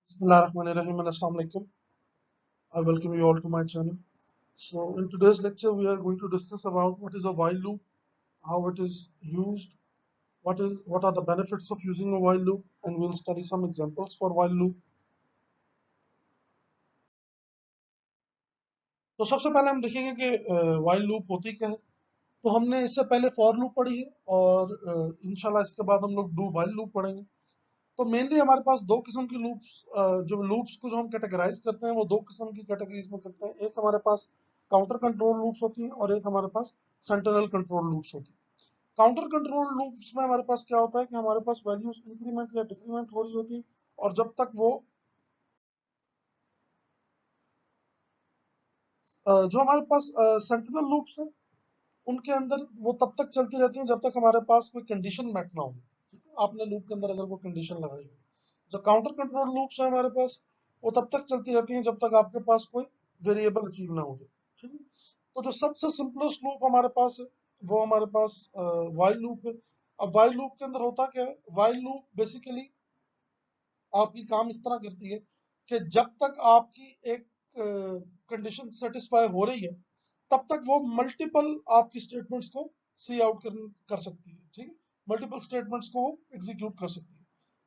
Bismillahirrahmanirrahim and Assalamu alaikum. I welcome you all to my channel. So in today's lecture we are going to discuss about what is a while loop, how it is used, what are the benefits of using a while loop, and we'll study some examples for while loop. तो सबसे पहले हम देखेंगे कि while loop होती क्या है। तो हमने इससे पहले for loop पढ़ी है और इंशाल्लाह इसके बाद हम लोग do while loop पढ़ेंगे। तो मेनली हमारे पास दो किस्म की लूप्स, जो लूप्स को जो हम कैटेगराइज करते हैं वो दो किस्म की कैटेगरीज में करते हैं। एक हमारे पास काउंटर कंट्रोल लूप्स होती हैं और एक हमारे पास सेंट्रल कंट्रोल लूप्स होती हैं। काउंटर कंट्रोल लूप्स में हमारे पास क्या होता है कि हमारे पास वैल्यूज इंक्रीमेंट या डिक्रीमेंट हो रही होती है और जब तक वो जो हमारे पास सेंट्रल लूप्स है उनके अंदर वो तब तक चलती रहती हैं जब तक हमारे पास कोई कंडीशन मैच ना हो। ठीक है? आपने लूप के अंदर अगर कोई कंडीशन लगाई हो। जो काउंटर कंट्रोल लूप्स है हमारे पास वो तब तक चलती रहती हैं जब तक आपके पास कोई वेरिएबल अचीव ना हो जाए। ठीक है? तो जो सबसे सिंपलेस्ट लूप हमारे पास है वो हमारे पास वाइल लूप है। अब वाइल लूप के अंदर होता क्या है, वाइल लूप बेसिकली आपकी काम इस तरह करती है कि जब तक आपकी एक कंडीशन सेटिस्फाई हो रही है तब तक वो मल्टीपल आपकी स्टेटमेंट्स को सी आउट कर सकती है। ठीक है, मल्टीपल स्टेटमेंट्स को एग्जीक्यूट कर सकती है।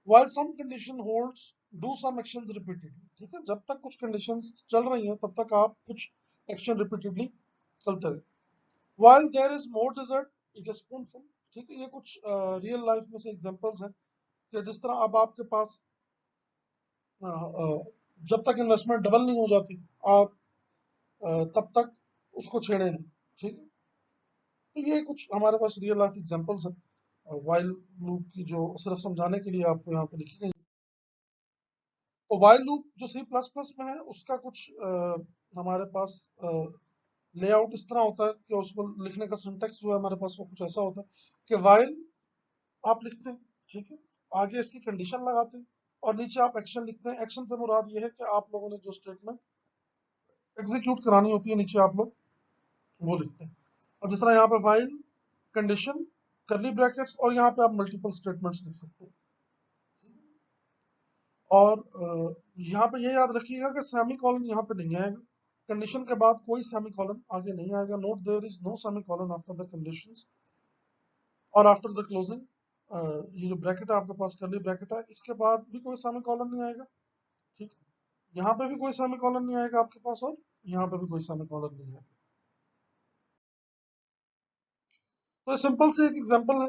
while some condition holds do some actions repeatedly। ठीक है, जब तक कुछ कंडीशंस चल रही हैं तब तक आप कुछ एक्शन रिपीटेडली चलते रहे। while there is more dessert it is spoonful। ठीक है, ये कुछ रियल लाइफ में से एग्जांपल्स हैं कि जिस तरह अब आपके पास जब तक इन्वेस्टमेंट डबल नहीं हो जाती आप तब तक उसको छेड़े नहीं। ठीक है, तो ये कुछ हमारे पास रियल लाइफ एग्जांपल्स हैं वाइल लूप की जो सिर्फ समझाने के लिए आपको यहाँ पे लिखी गई। तो वाइल लूप जो सी प्लस प्लस में है उसका कुछ हमारे पास लेआउट इस तरह होता है कि उसको लिखने का सिंटेक्स जो है हमारे पास वो कुछ ऐसा होता है कि वाइल आप लिखते हैं। ठीक है, आगे इसकी कंडीशन लगाते हैं और नीचे आप एक्शन लिखते हैं। एक्शन से मुराद ये है कि आप लोगों ने जो स्टेटमेंट एग्जीक्यूट करानी होती है नीचे आप लोग वो लिखते हैं। अब जिस तरह यहाँ पे वाइल कंडीशन करली ब्रैकेट्स और यहाँ पे आप मल्टीपल स्टेटमेंट्स लिख सकते हैं। और यहाँ पे ये याद रखिएगा कि सेमी कॉलन यहाँ पे नहीं आएगा। कंडीशन के बाद कोई सेमी कॉलन आगे नहीं आएगा। Note there is no semicolon after the conditions और आफ्टर द क्लोजिंग। ये जो ब्रैकेट है आपके पास करली ब्रैकेट है इसके बाद भी कोई सेमी कॉलन नहीं आएगा। ठीक है, यहाँ पे भी कोई सेमी कॉलन नहीं आएगा आपके पास और यहाँ पे भी कोई सेमी कॉलन नहीं आएगा। तो सिंपल से एक एग्जांपल है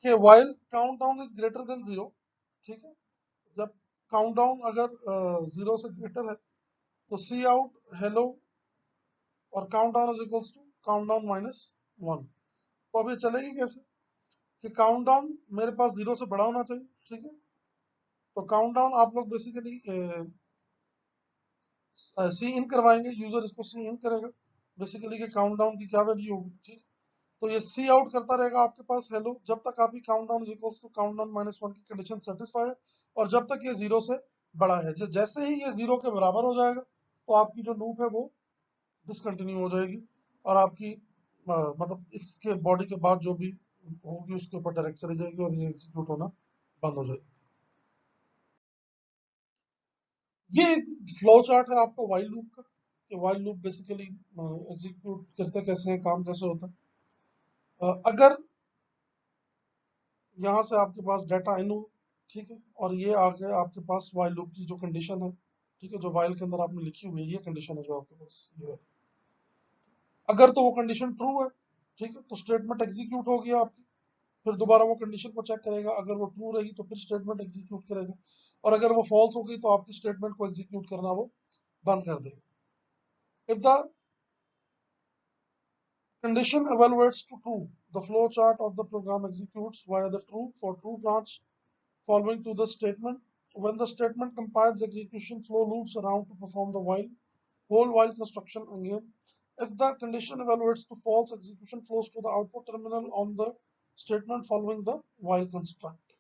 कि while countdown is greater than 0। ठीक है, जब काउंटडाउन अगर 0 से ग्रेटर है तो सी आउट हेलो और countdown is equals to countdown minus 1। तो अब ये चलेगी कैसे कि काउंटडाउन मेरे पास 0 से बड़ा होना चाहिए। ठीक है, तो काउंटडाउन आप लोग बेसिकली सी इन करवाएंगे, यूजर इसको सी इन करेगा बेसिकली कि काउंटडाउन की क्या वैल्यू होगी। ठीक, तो ये सी आउट करता रहेगा आपके पास हेलो जब तक आपकी countdown is equals to countdown minus 1 की कंडीशन सेटिस्फाई है और जब तक ये 0 से बड़ा है। जैसे ही ये 0 के बराबर हो जाएगा तो आपकी जो लूप है वो डिसकंटिन्यू हो जाएगी और आपकी मतलब इसके बॉडी के बाद जो भी होगी उसके ऊपर डायरेक्ट चली जाएगी और ये एग्जीक्यूट होना बंद हो जाएगी। ये एक फ्लो चार्ट है आपका वाइल लूप का कि वाइल लूप बेसिकली एग्जीक्यूट करते कैसे हैं, काम कैसे होता है। अगर यहाँ से आपके पास डाटा इन हो, ठीक है, और ये आ गया आपके पास वाइल लूप की जो कंडीशन है। ठीक है, जो वाइल के अंदर आपने लिखी हुई है ये कंडीशन है जो आपके पास ये है। अगर तो वो कंडीशन ट्रू है, ठीक है, तो स्टेटमेंट एग्जीक्यूट हो गया आपकी। फिर दोबारा वो कंडीशन को चेक करेगा, अगर वो ट्रू रही तो फिर स्टेटमेंट एग्जीक्यूट करेगा और अगर वो फॉल्स हो गई तो आपकी स्टेटमेंट को एग्जीक्यूट करना वो बंद कर देगा। If the condition evaluates to true, the flow chart of the program executes via the true for true branch following to the statement. When the statement compiles, the execution flow loops around to perform the whole while construction again. If the condition evaluates to false, execution flows to the output terminal on the statement following the while construct।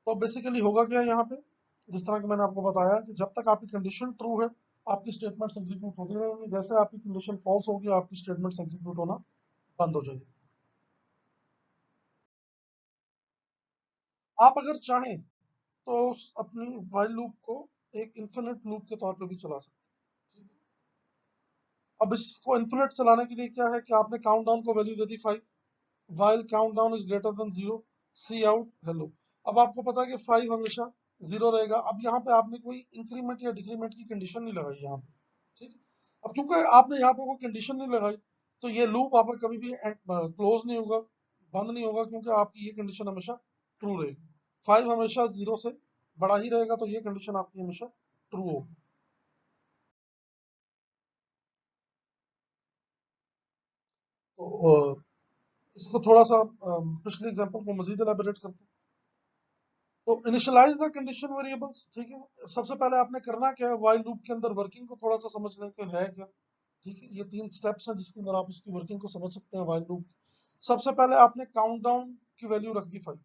तो basically होगा क्या यहाँ पे, जिस तरह कि मैंने आपको बताया कि जब तक आपकी कंडीशन ट्रू है आपकी स्टेटमेंट्स एग्जीक्यूट होती रहेंगी। जैसे आपकी कंडीशन फॉल्स होगी आपकी स्टेटमेंट्स एग्जीक्यूट होना बंद हो जाएगी। आप अगर चाहें तो अपनी वाइल लूप को एक इन्फिनिट लूप के तौर पे भी चला सकते हैं। अब इसको इन्फिनिट चलाने के लिए क्या है कि आपने काउंट डाउन को वैल्यू दे दी 5, while countdown is greater than 0, C out hello. अब आपको पता है कि 5 हमेशा 0 रहेगा। अब यहाँ पे आपने कोई इंक्रीमेंट या डिक्रीमेंट की कंडीशन नहीं लगाई यहाँ पे, ठीक है। अब क्योंकि आपने यहाँ पे कोई कंडीशन नहीं लगाई, तो ये लूप आपका कभी भी क्लोज नहीं होगा, बंद नहीं होगा, क्योंकि आपकी ये कंडीशन हमेशा ट्रू रहेगी। 5 हमेशा 0 से बड़ा ही रहेगा, तो ये कंडीशन आपकी हमेशा ट्रू होगी। तो इसको थोड़ा सा पिछले एग्जांपल को मजीद एलाबोरेट करते हैं। तो इनिशियलाइज द कंडीशन वेरिएबल्स, ठीक है। सबसे पहले आपने करना क्या है, व्हाइल लूप के अंदर वर्किंग को थोड़ा सा समझ लें कि है क्या, ठीक है। ये 3 स्टेप्स हैं जिसके अंदर आप इसकी वर्किंग को समझ सकते हैं व्हाइल लूप। सबसे पहले आपने काउंट डाउन की वैल्यू रख दी 5,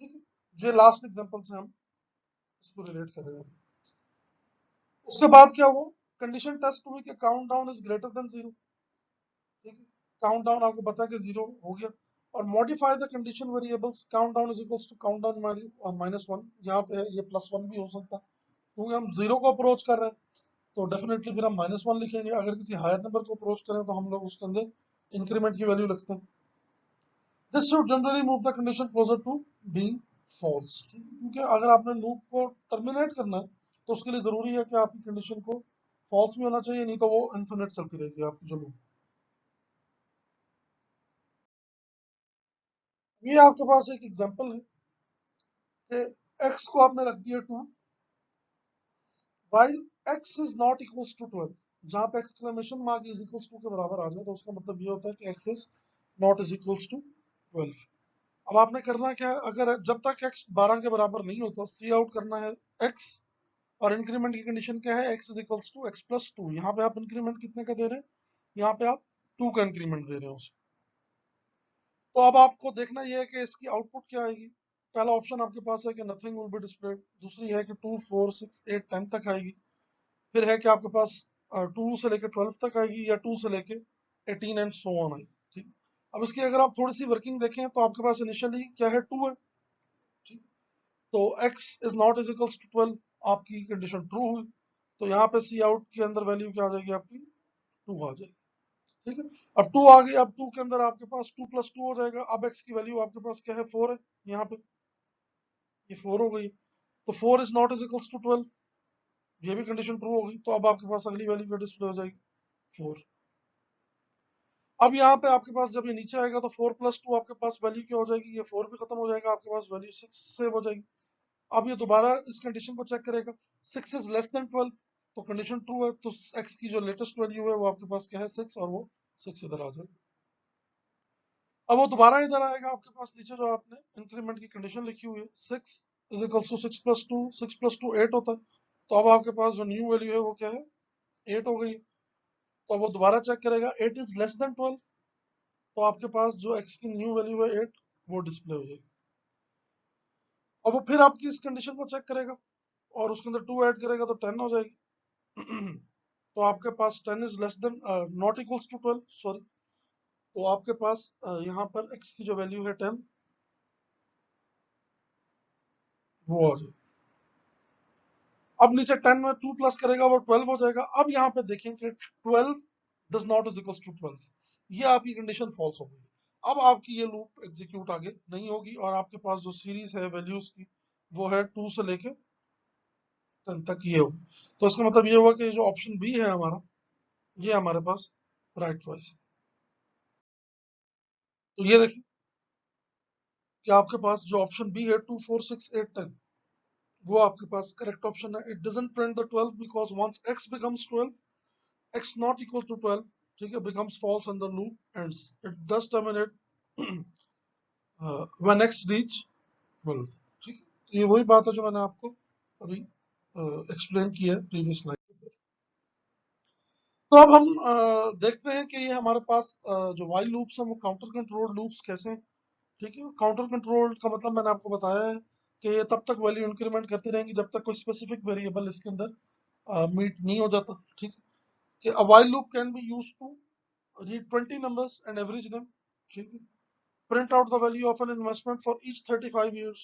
ठीक है। जो लास्ट एग्जांपल से हम इसको रिलेट कर रहे हैं। उसके बाद क्या हुआ, कंडीशन टेस्ट हुई कि count down is greater than 0, ठीक है। काउंट डाउन आपको पता है कि 0 हो गया। और modify the condition variables, countdown is equals to countdown -1, यहाँ पे ये +1 भी हो सकता है, क्योंकि हम 0 को अप्रोच कर रहे हैं, तो डेफिनेटली फिर हम -1 लिखेंगे। अगर किसी हायर नंबर को अप्रोच करें तो हम लोग उसके अंदर इंक्रीमेंट की वैल्यू लिखते हैं। This should generally move the condition closer to being false, क्योंकि अगर आपने लूप को टर्मिनेट करना है तो उसके लिए जरूरी है कि आपकी कंडीशन को फॉल्स भी होना चाहिए, नहीं तो वो इन्फिनिट चलती रहेगी आपकी जो लूप। ये आपके पास एक एग्जांपल है कि x को आपने रख दिया 2, while x is not equals to 12, जहां पे exclamation mark is equals to के बराबर आ जाए तो उसका मतलब ये होता है कि x is not is equals to 12। अब आपने करना क्या है, अगर जब तक x 12 के बराबर नहीं होता, सी आउट करना है x, और इंक्रीमेंट की कंडीशन क्या है, x is equals to x plus 2। यहाँ पे आप इंक्रीमेंट कितने का दे रहे हैं, यहाँ पे आप 2 का इंक्रीमेंट दे रहे हैं उसे। तो अब आपको देखना यह है कि इसकी आउटपुट क्या आएगी। पहला ऑप्शन आपके पास है कि नथिंग विल बी डिस्प्लेड, दूसरी है कि 2 4 6 8 10 तक आएगी, फिर है कि आपके पास 2 से लेकर 12 तक आएगी, या 2 से लेकर 18 एंड सो ऑन आएगी, ठीक। अब इसकी अगर आप थोड़ी सी वर्किंग देखें तो आपके पास इनिशियली क्या है, 2 है, ठीक। तो x is not is equals to 12, आपकी कंडीशन ट्रू हुई, तो यहाँ पे सी आउट के अंदर वैल्यू क्या आ जाएगी, आपकी 2 आ जाएगी, ठीक है। अब 2 आ गई, अब 2 के अंदर आपके पास 2 + 2 हो जाएगा। अब x की वैल्यू आपके पास क्या है, 4 है, यहाँ पे ये 4 हो गई, तो 4 is not is equals to 12, ये भी कंडीशन ट्रू होगी। तो अब आपके पास अगली वैल्यू क्या डिस्प्ले हो जाएगी, 4। अब यहाँ पे आपके पास जब ये नीचे आएगा तो 4 + 2 आपके पास वैल्यू क्या हो जाएगी, ये 4 भी खत्म हो जाएगा, आपके पास वैल्यू 6 सेव हो जाएगी। अब ये दोबारा इस कंडीशन को चेक करेगा, 6 इज लेस देन 12, तो कंडीशन ट्रू है, तो x की जो लेटेस्ट वैल्यू है वो आपके पास क्या है, 6, और वो 6 इधर आ जाएगी। अब वो दोबारा इधर आएगा, आपके पास नीचे जो आपने इंक्रीमेंट की कंडीशन लिखी हुई है, 6 इज इक्वल्स टू 6 + 2, 6 + 2 8 होता है, तो अब आपके पास जो न्यू वैल्यू है वो क्या है, 8 हो गई। तो वो दोबारा चेक करेगा, 8 इज लेस देन 12, तो आपके पास जो x की न्यू वैल्यू है 8, वो डिस्प्ले हो जाएगी। और वो फिर आपकी इस कंडीशन को चेक करेगा और उसके अंदर 2 ऐड करेगा तो 10 हो जाएगी। तो आपके पास 10 is less than not equals to 12, sorry. तो आपके पास यहाँ पर x की जो वैल्यू है 10, वो आ जाएगी। अब नीचे 10 में 2 प्लस करेगा वो 12 हो जाएगा। अब यहाँ पे देखें कि 12 does not is equals to 12, ये आपकी कंडीशन फॉल्स हो गई। अब आपकी ये लूप एग्जीक्यूट आगे नहीं होगी, और आपके पास जो सीरीज है वैल्यूज की वो है 2 से लेके 10 तक, ये होगी। तो इसका मतलब ये हुआ कि जो ऑप्शन बी है हमारा, ये हमारे पास राइट चॉइस है। तो ये देखिए कि आपके पास जो ऑप्शन बी है 2 4 6 8 10, वो आपके पास करेक्ट ऑप्शन है। It doesn't print the 12 because once x becomes 12, x not equal to 12, ठीक है, becomes false and the loop ends. It does terminate when x reach 12, ठीक है। ये वही बात है जो मैंने आपको अभी एक्सप्लेन किया है प्रीवियस स्लाइड पे। तो अब हम देखते हैं कि ये हमारे पास जो वाइल लूप्स हैं वो काउंटर कंट्रोल लूप्स कैसे हैं, ठीक है। काउंटर कंट्रोल का मतलब मैंने आपको बताया है कि ये तब तक वैल्यू इंक्रीमेंट करती रहेंगी जब तक कोई स्पेसिफिक वेरिएबल इसके अंदर मीट नहीं हो जाता, ठीक है। कि a while loop can be used to read 20 numbers and average them, ठीक है। Print out the value of an investment for each 35 years,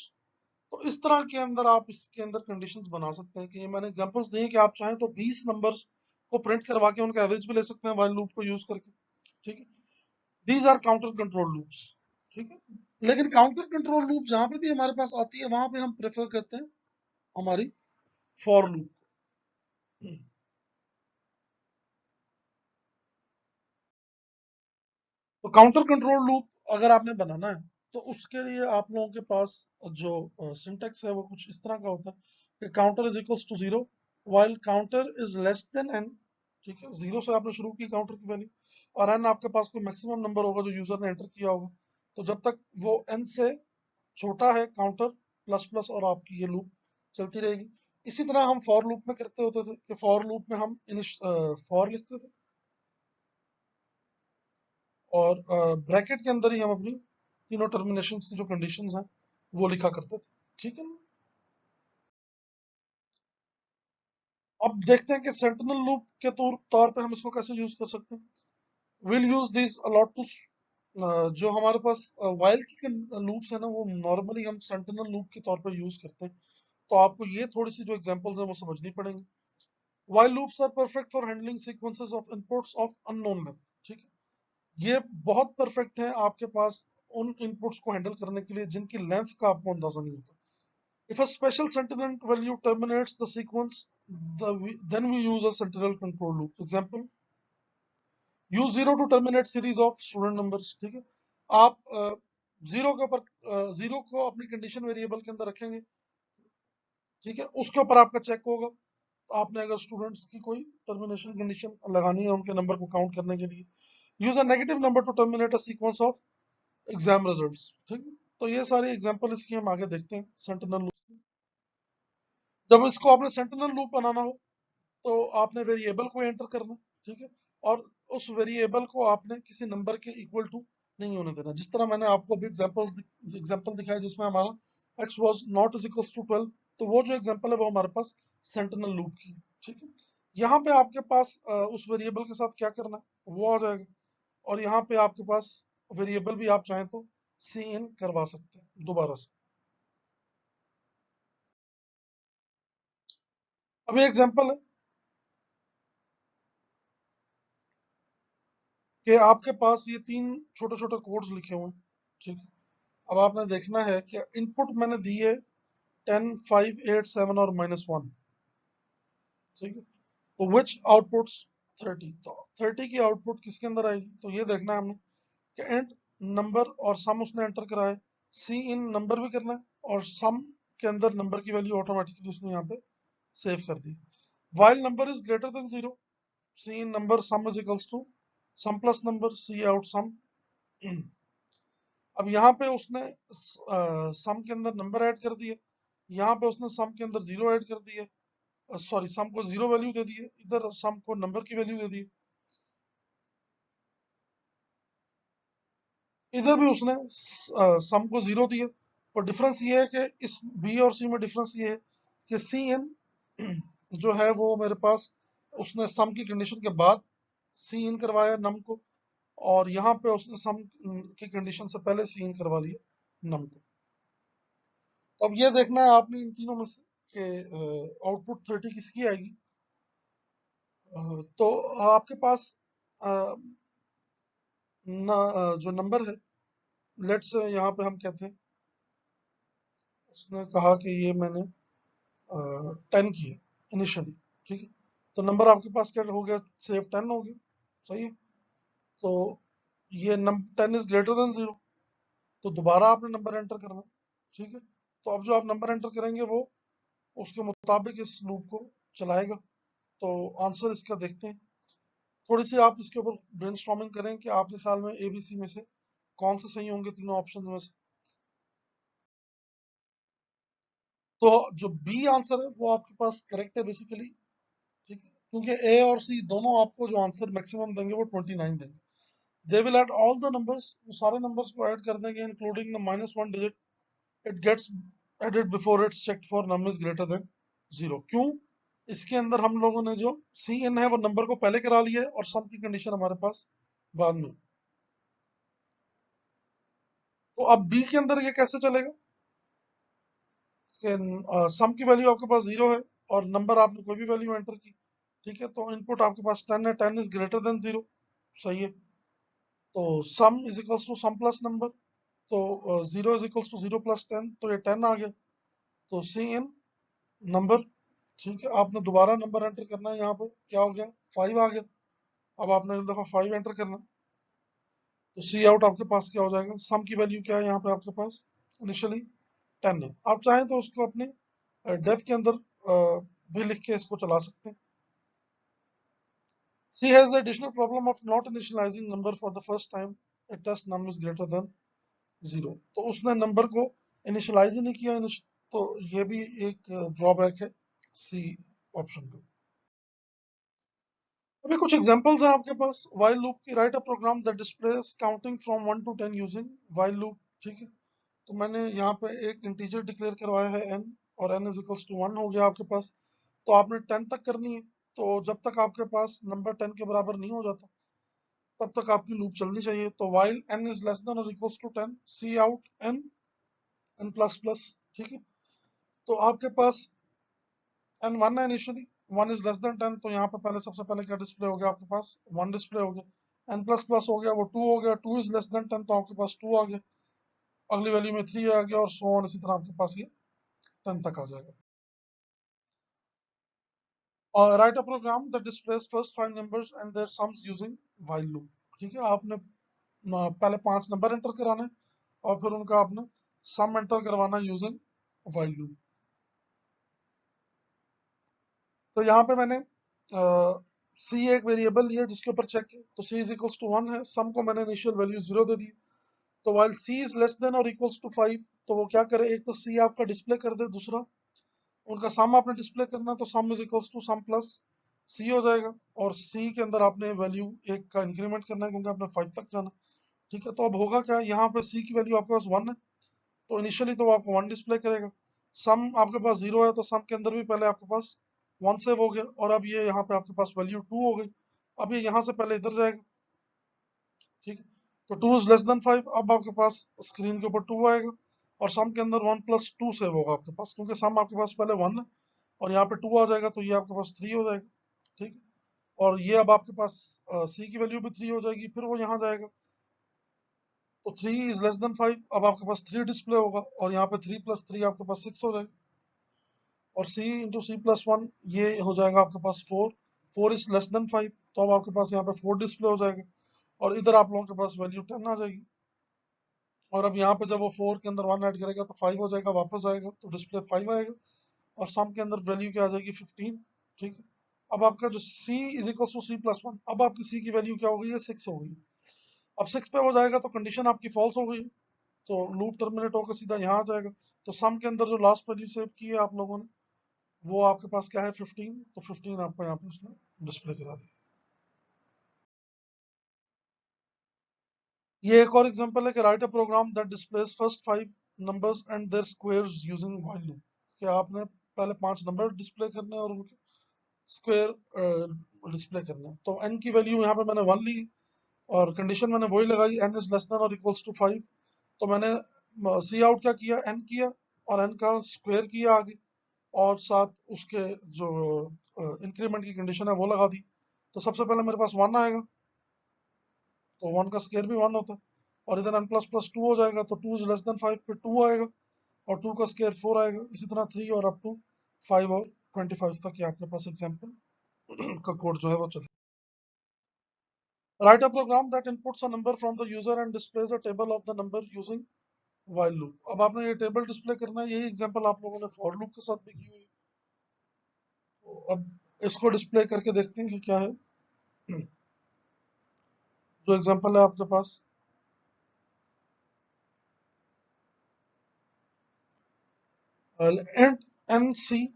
तो इस तरह के अंदर आप इसके अंदर कंडीशंस बना सकते हैं कि ये मैंने एग्जांपल्स दिए कि आप चाहें तो 20 नंबर्स को प्रिंट करवा के उनका एवरेज भी ले सकते हैं व्हाइल लूप को यूज करके, ठीक है। These are counter control loops, ठीक है। लेकिन काउंटर कंट्रोल लूप जहां पे भी हमारे पास आती है वहां पे हम प्रेफर करते हैं हमारी फॉर लूप। तो काउंटर कंट्रोल लूप अगर आपने बनाना है तो उसके लिए आप लोगों के पास जो सिंटेक्स है वो कुछ इस तरह का होता है कि counter is equals to zero while counter is less than N, ठीक है। जीरो से आपने शुरू की काउंटर की वैल्यू, और एन आपके पास कोई मैक्सिमम नंबर होगा जो यूजर ने एंटर किया होगा। तो जब तक वो एन से छोटा है काउंटर प्लस प्लस और आपकी ये लूप चलती रहेगी। इसी तरह हम फॉर लूप में करते होते थे कि फॉर लूप में हम फॉर लिखते थे और ब्रैकेट के अंदर ही हम अपनी तीनों टर्मिनेशन की जो कंडीशंस हैं वो लिखा करते थे, ठीक है ना। अब देखते हैं कि सेंटिनल लूप के तौर पे हम इसको कैसे यूज कर सकते हैं। Will use this a lot too, जो हमारे पास वाइल की लूप्स है ना वो नॉर्मली हम सेंटिनल लूप के तौर पे यूज करते हैं। तो आपको ये थोड़ी सी जो एग्जांपल्स हैं वो समझनी पड़ेंगी। While loops are perfect for handling sequences of inputs of unknown length, ठीक है। ये बहुत परफेक्ट है आपके पास उन इनपुट्स को हैंडल करने के लिए जिनकी लेंथ का आपको अंदाजा नहीं होता। If a special sentinel value terminates the sequence, then we use a sentinel control loop. Example, use zero to terminate series of student numbers, ठीक है। आप जीरो के ऊपर जीरो को अपनी कंडीशन वेरिएबल के अंदर रखेंगे, ठीक है। उसके ऊपर आपका चेक होगा। तो आपने अगर स्टूडेंट्स की कोई टर्मिनेशन कंडीशन लगानी है उनके नंबर को काउंट करने के लिए, use a negative number two terminate a sequence of exam results, ठीक है। तो ये सारी एग्जांपल इसकी हम आगे देखते हैं सेंटिनल लूप। जब इसको आपने सेंटिनल लूप बनाना हो तो आपने वेरिएबल को एंटर करना है, ठीक है। और उस वेरिएबल को आपने किसी नंबर के इक्वल टू नहीं होने देना। जिस तरह मैंने आपको अभी एग्जांपल दिखाया जिसमें हमारा x was not is equal to 12, तो वो जो एग्जांपल है वो हमारे पास सेंटिनल लूप की है, ठीक है। यहाँ पे आपके पास उस वेरिएबल के साथ क्या करना है वो आ जाएगा, और यहाँ पे आपके पास वेरिएबल भी आप चाहें तो सी इन करवा सकते हैं दोबारा से। अब ये एग्जांपल है कि आपके पास ये तीन छोटे छोटे कोड्स लिखे हुए हैं, ठीक है। अब आपने देखना है कि इनपुट मैंने दी है 10, 5, 8, 7 और -1, ठीक है। तो विच आउटपुट्स 30, तो 30 की आउटपुट किसके अंदर आएगी, तो ये देखना है हमने कि एंड नंबर और सम उसने एंटर करा है, सी इन नंबर भी करना है और सम के अंदर नंबर की वैल्यू ऑटोमेटिकली उसने यहाँ पे सेव कर दी। While number is greater than zero, cin number sum is equals to sum plus number cout sum. अब यहाँ पे उसने सम के अंदर नंबर ऐड कर दिए, यहाँ पे उसने सम के अंदर जीरो ऐड कर दिए, सॉरी सम को जीरो वैल्यू दे दी है, इधर सम को नंबर की वैल्यू दे दी है। इधर भी उसने सम को जीरो दिया। और डिफरेंस ये है कि इस बी और सी में डिफरेंस ये है कि सी एन जो है वो मेरे पास उसने सम की कंडीशन के बाद सी इन करवाया नम को, और यहाँ पे उसने सम की कंडीशन से पहले सी इन करवा लिया नम को। तो अब ये देखना है आपने इन तीनों में से कि आउटपुट 30 किसकी आएगी। तो आपके पास अ, जो नंबर है, लेट्स यहाँ पे हम कहते हैं उसने कहा कि ये मैंने 10 की है इनिशियली, ठीक है। तो नंबर आपके पास क्या हो गया, सेव 10 हो गया, सही है। तो ये 10 इज ग्रेटर देन जीरो, तो दोबारा आपने नंबर एंटर करना है, ठीक है। तो अब जो आप नंबर एंटर करेंगे वो उसके मुताबिक इस लूप को चलाएगा। तो आंसर इसका देखते हैं। थोड़ी सी आप इसके ऊपर ब्रेनस्टॉर्मिंग करें कि आपके ख्याल में एबीसी में से कौन से सही होंगे तीनों ऑप्शन में से। तो जो बी आंसर है वो आपके पास करेक्ट है बेसिकली, ठीक है। क्योंकि ए और सी दोनों आपको जो आंसर मैक्सिमम देंगे वो 29 देंगे। They will add all the numbers, वो सारे नंबर्स को ऐड कर देंगे including the -1 digit, it gets added before it's checked for num is greater than zero. क्यों, इसके अंदर हम लोगों ने जो सी एन है वो नंबर को पहले करा लिया है और सम की कंडीशन हमारे पास बाद में। तो अब बी के अंदर ये कैसे चलेगा, कि सम की वैल्यू आपके पास 0 है और नंबर आपने कोई भी वैल्यू एंटर की, ठीक है, तो इनपुट आपके पास 10 है, 10 इज ग्रेटर देन 0, सही है। तो sum is equals to sum plus number, तो 0 इज इक्वल्स टू 0 प्लस 10, तो ये 10 आ गया, तो सी इन नंबर, ठीक है। आपने दोबारा नंबर एंटर करना है, यहाँ पे क्या हो गया 5 आ गया, अब आपने एक दफा 5 एंटर करना, तो सी आउट आपके पास क्या हो जाएगा, सम की वैल्यू क्या है यहाँ पे आपके पास इनिशियली 10 है। आप चाहें तो उसको अपने डेफ के अंदर भी लिख के इसको चला सकते हैं। C has the additional problem of not initializing number for the first time. A test num is greater than 0. तो उसने नंबर को इनिशियलाइज ही नहीं किया, तो ये भी एक ड्रॉबैक है सी ऑप्शन पे। अभी कुछ एग्जांपल्स हैं आपके पास while लूप की। Write a program that displays counting from 1 to 10 using while loop, ठीक है। तो मैंने यहाँ पे एक इंटीजर डिक्लेयर करवाया है n, और n इज इक्वल्स टू 1 हो गया आपके पास, तो आपने 10 तक करनी है। तो जब तक आपके पास नंबर 10 के बराबर नहीं हो जाता तब तक आपकी लूप चलनी चाहिए। तो while n is less than और equals to 10, cout n n plus plus, ठीक है। तो आपके पास n 1 है इनिशियली, 1 इज लेस देन 10, तो यहाँ पे पहले सबसे पहले क्या डिस्प्ले हो गया आपके पास 1 डिस्प्ले हो गया, n प्लस प्लस हो गया वो 2 हो गया, 2 इज लेस देन 10, तो आपके पास 2 आ गया, अगली वैल्यू में 3 आ गया, और सो ऑन, इसी तरह आपके पास ये 10 तक आ जाएगा। और write a program that displays first 5 numbers and their sums using while loop, ठीक है। आपने पहले 5 नंबर एंटर कराने और फिर उनका आपने सम एंटर करवाना यूजिंग व्हाइल लूप। तो यहाँ पे मैंने सी एक वेरिएबल लिया जिसके ऊपर चेक किया, तो सी इज इक्वल्स टू 1 है, सम को मैंने इनिशियल वैल्यू 0 दे दी। तो while C is less than और इक्वल्स टू 5, तो वो क्या करे, एक तो सी आपका डिस्प्ले कर दे, दूसरा उनका सम आपने डिस्प्ले करना, तो sum is equals to sum plus c हो जाएगा, और सी के अंदर आपने वैल्यू एक का इंक्रीमेंट करना है क्योंकि आपने 5 तक जाना, ठीक है। तो अब होगा क्या, यहाँ पे सी की वैल्यू आपके पास 1 है, तो इनिशियली तो वो आपको 1 डिस्प्ले करेगा। सम आपके पास 0 है, तो सम के अंदर भी पहले आपके पास 1 सेव हो गया, और अब ये यहाँ पे आपके पास वैल्यू 2 हो गई, अब ये यहाँ से पहले इधर जाएगा, ठीक है। तो 2 इज लेस देन 5, अब आपके पास स्क्रीन के ऊपर 2 आएगा, और सम के अंदर 1 प्लस 2 सेव होगा आपके पास, क्योंकि सम आपके पास पहले 1 है, और यहाँ पे 2 आ जाएगा, तो ये आपके पास 3 हो जाएगा, ठीक है। और ये अब आपके पास सी की वैल्यू भी 3 हो जाएगी, फिर वो यहाँ जाएगा, तो 3 इज लेस देन 5, अब आपके पास 3 डिस्प्ले होगा, और यहाँ पे 3 प्लस 3 आपके पास 6 हो जाएगा, और c इंटू सी प्लस 1 ये हो जाएगा आपके पास 4, 4 इज लेस देन 5, तो अब आपके पास यहाँ पे 4 डिस्प्ले हो जाएगा, और इधर आप लोगों के पास वैल्यू 10 आ जाएगी, और अब यहाँ पे जब वो 4 के अंदर 1 ऐड करेगा तो 5 हो जाएगा, वापस आएगा तो डिस्प्ले 5 आएगा, और सम के अंदर वैल्यू क्या आ जाएगी 15, ठीक है। अब आपका जो c is equal to C plus 1, अब आपकी c की वैल्यू क्या हो गई है 6 हो गई, अब 6 पे हो जाएगा तो कंडीशन आपकी फॉल्स हो गई, तो लूप टर्मिनेट होकर सीधा यहाँ आ जाएगा, तो सम के अंदर जो लास्ट वैल्यू सेव की है आप लोगों ने वो आपके पास क्या है 15, तो 15 आपको यहाँ पे उसने डिस्प्ले करा दिया। ये एक और एग्जांपल है कि write a program that displays first 5 numbers and their squares using while loop, कि आपने पहले 5 नंबर डिस्प्ले करने हैं और उनके स्क्वायर डिस्प्ले करने हैं। तो n की वैल्यू यहाँ पे मैंने 1 ली, और कंडीशन मैंने वही लगाई n इज लेस देन और इक्वल्स टू 5, तो मैंने सी आउट क्या किया n किया, और n का स्क्वायर किया आगे, और साथ उसके जो इंक्रीमेंट की कंडीशन है वो लगा दी, तो सबसे पहले मेरे पास 1 आएगा, तो 1 का स्क्वायर भी 1 होता है, और इधर n प्लस प्लस 2 हो जाएगा, तो 2 इज लेस देन 5 पे 2 आएगा, और 2 का स्क्वायर 4 आएगा, इसी तरह 3 और अप टू 5 और 25 तक ये आपके पास एग्जाम्पल का कोड जो है वो चले। Write a program that inputs a number from the user and displays a table of the number using while loop. अब आपने ये टेबल डिस्प्ले करना है, यही एग्जांपल आप लोगों ने फॉर लूप के साथ भी की हुई है, तो अब इसको डिस्प्ले करके देखते हैं कि क्या है। जो एग्जांपल है आपके पास एंड एन सी,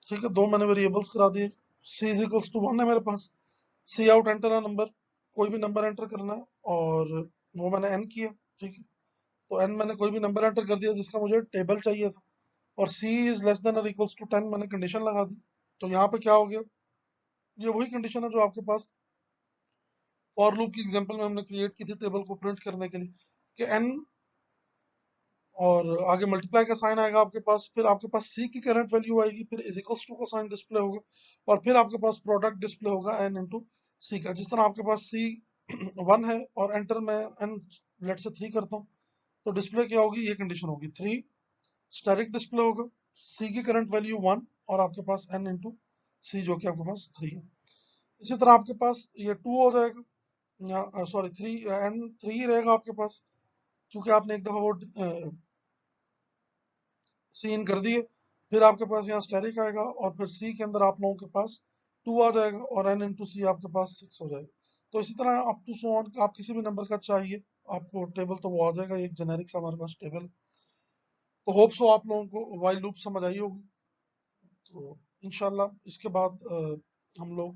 ठीक है, दो मैंने वेरिएबल्स करा दिए, सी इज इक्वल्स टू 1 है मेरे पास, सी आउट एंटर अ नंबर, कोई भी नंबर एंटर करना है, और वो मैंने एन किया, ठीक है। तो एन मैंने कोई भी नंबर एंटर कर दिया जिसका मुझे टेबल चाहिए था, और सी इज लेस देन और इक्वल्स टू 10 मैंने कंडीशन लगा दी, तो यहाँ पे क्या हो गया, ये वही कंडीशन है जो आपके पास फॉर लूप की एग्जांपल में हमने क्रिएट की थी टेबल को प्रिंट करने के लिए, कि एन और आगे मल्टीप्लाई का साइन आएगा आपके पास, फिर आपके पास सी की करंट वैल्यू आएगी, फिर इज इक्वल्स टू का साइन डिस्प्ले होगा, और फिर आपके पास प्रोडक्ट डिस्प्ले होगा एन इंटू सी का। जिस तरह आपके पास सी 1 है और एंटर में एन लेट से 3 करता हूँ, तो डिस्प्ले क्या होगी, ये कंडीशन होगी 3, स्टैटिक डिस्प्ले होगा, सी की करंट वैल्यू 1 और आपके पास एन इंटू सी जो कि आपके पास 3 है। इसी तरह आपके पास ये 2 हो जाएगा, या सॉरी 3, एन 3 रहेगा आपके पास, क्योंकि आपने एक दफा वो सी इन कर दिए। फिर आपके पास यहाँ स्टैटिक आएगा और फिर सी के अंदर आप लोगों के पास 2 आ जाएगा और एन इंटू सी आपके पास 6 हो जाएगा। तो इसी तरह अप टू सो ऑन, आप किसी भी नंबर का चाहिए आपको टेबल, तो वो आ जाएगा, एक जेनेरिक सा हमारे पास टेबल। तो होप सो आप लोगों को वाइल लूप समझ आई होगी। तो इंशाल्लाह इसके बाद हम लोग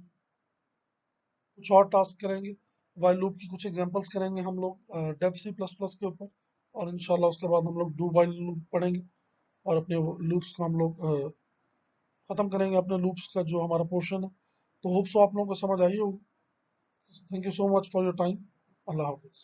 कुछ और टास्क करेंगे, वाइल लूप की कुछ एग्जांपल्स करेंगे हम लोग डेव सी प्लस प्लस के ऊपर, और इंशाल्लाह उसके बाद हम लोग डू वाइल लूप पढ़ेंगे और अपने लूप्स को हम लोग खत्म करेंगे, अपने लूप्स का जो हमारा पोर्शन है। तो होप सो आप लोगों को समझ आई होगी। Thank you so much for your time. Allah Hafiz.